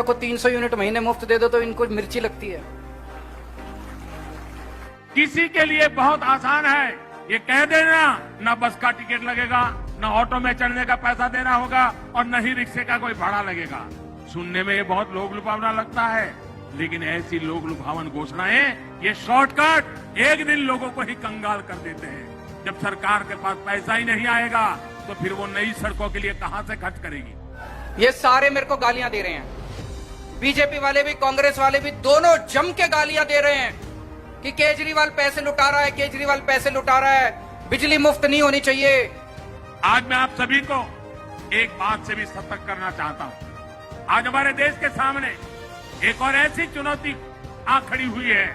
को 300 यूनिट महीने मुफ्त दे दो तो इनको मिर्ची लगती है। किसी के लिए बहुत आसान है, ये कह देना ना बस का टिकट लगेगा, ना ऑटो में चढ़ने का पैसा देना होगा और न ही रिक्शे का कोई भाड़ा लगेगा। सुनने में ये बहुत लोग लुभावना लगता है, लेकिन ऐसी लोग लुभावन घोषणाएं, ये शॉर्टकट एक दिन लोगों को ही कंगाल कर देते हैं। जब सरकार के पास पैसा ही नहीं आएगा तो फिर वो नई सड़कों के लिए कहां से खर्च करेगी। ये सारे मेरे को गालियां दे रहे हैं, बीजेपी वाले भी कांग्रेस वाले भी, दोनों जम के गालियां दे रहे हैं कि केजरीवाल पैसे लुटा रहा है, केजरीवाल पैसे लुटा रहा है, बिजली मुफ्त नहीं होनी चाहिए। आज मैं आप सभी को एक बात से भी सतर्क करना चाहता हूं। आज हमारे देश के सामने एक और ऐसी चुनौती आ खड़ी हुई है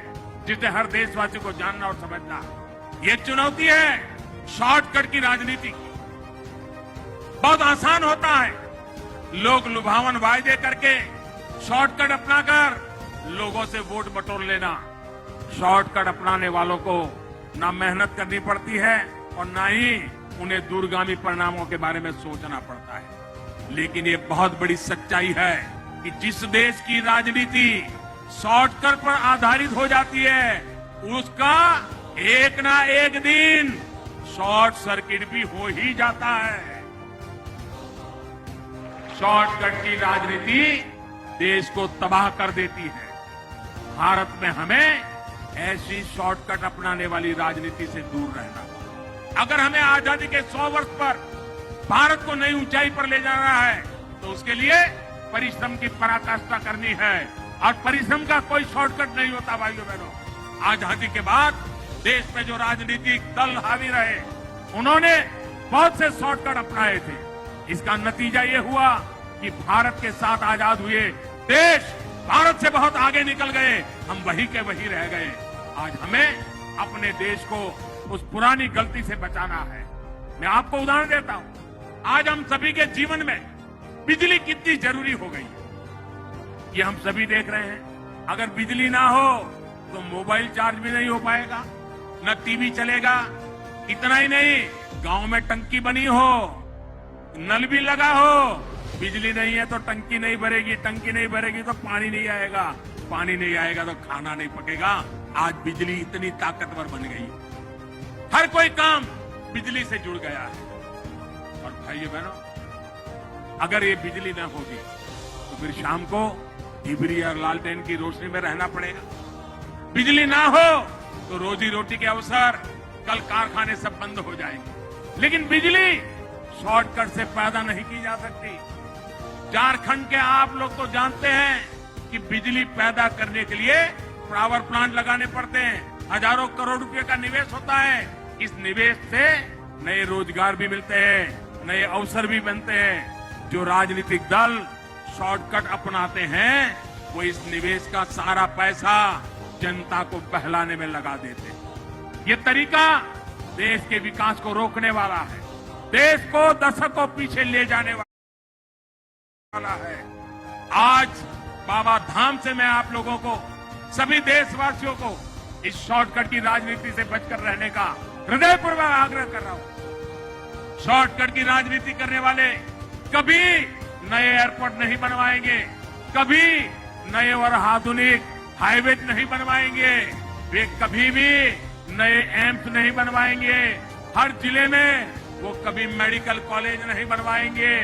जिसे हर देशवासी को जानना और समझना। ये चुनौती है शॉर्टकट की राजनीति की। बहुत आसान होता है लोग लुभावन वायदे करके शॉर्टकट अपनाकर लोगों से वोट बटोर लेना। शॉर्टकट अपनाने वालों को ना मेहनत करनी पड़ती है और ना ही उन्हें दूरगामी परिणामों के बारे में सोचना पड़ता है। लेकिन ये बहुत बड़ी सच्चाई है कि जिस देश की राजनीति शॉर्टकट पर आधारित हो जाती है, उसका एक ना एक दिन शॉर्ट सर्किट भी हो ही जाता है। शॉर्टकट की राजनीति देश को तबाह कर देती है। भारत में हमें ऐसी शॉर्टकट अपनाने वाली राजनीति से दूर रहना। अगर हमें आजादी के 100 वर्ष पर भारत को नई ऊंचाई पर ले जाना है तो उसके लिए परिश्रम की पराकाष्ठा करनी है और परिश्रम का कोई शॉर्टकट नहीं होता। भाइयों बहनों, आजादी के बाद देश में जो राजनीतिक दल हावी रहे, उन्होंने बहुत से शॉर्टकट अपनाए थे। इसका नतीजा ये हुआ कि भारत के साथ आजाद हुए देश भारत से बहुत आगे निकल गए, हम वही के वही रह गए। आज हमें अपने देश को उस पुरानी गलती से बचाना है। मैं आपको उदाहरण देता हूं। आज हम सभी के जीवन में बिजली कितनी जरूरी हो गई है, ये हम सभी देख रहे हैं। अगर बिजली ना हो तो मोबाइल चार्ज भी नहीं हो पाएगा, न टीवी चलेगा। इतना ही नहीं, गांव में टंकी बनी हो, नल भी लगा हो, बिजली नहीं है तो टंकी नहीं भरेगी, टंकी नहीं भरेगी तो पानी नहीं आएगा, पानी नहीं आएगा तो खाना नहीं पकेगा। आज बिजली इतनी ताकतवर बन गई, हर कोई काम बिजली से जुड़ गया है। और भाइयों बहनों, अगर ये बिजली न होगी तो फिर शाम को डिबरी और लालटेन की रोशनी में रहना पड़ेगा। बिजली ना हो तो रोजी रोटी के अवसर, कल कारखाने सब बंद हो जाएंगे। लेकिन बिजली शॉर्टकट से पैदा नहीं की जा सकती। झारखंड के आप लोग तो जानते हैं कि बिजली पैदा करने के लिए पावर प्लांट लगाने पड़ते हैं। हजारों करोड़ रुपए का निवेश होता है। इस निवेश से नए रोजगार भी मिलते हैं, नए अवसर भी बनते हैं। जो राजनीतिक दल शॉर्टकट अपनाते हैं, वो इस निवेश का सारा पैसा जनता को बहलाने में लगा देते हैं। ये तरीका देश के विकास को रोकने वाला है, देश को दशकों पीछे ले जाने वाला है। आज बाबा धाम से मैं आप लोगों को, सभी देशवासियों को इस शॉर्टकट की राजनीति से बचकर रहने का हृदयपूर्वक आग्रह कर रहा हूं। शॉर्टकट की राजनीति करने वाले कभी नए एयरपोर्ट नहीं बनवाएंगे, कभी नए और आधुनिक हाईवे नहीं बनवाएंगे, वे कभी भी नए एम्स नहीं बनवाएंगे, हर जिले में वो कभी मेडिकल कॉलेज नहीं बनवाएंगे,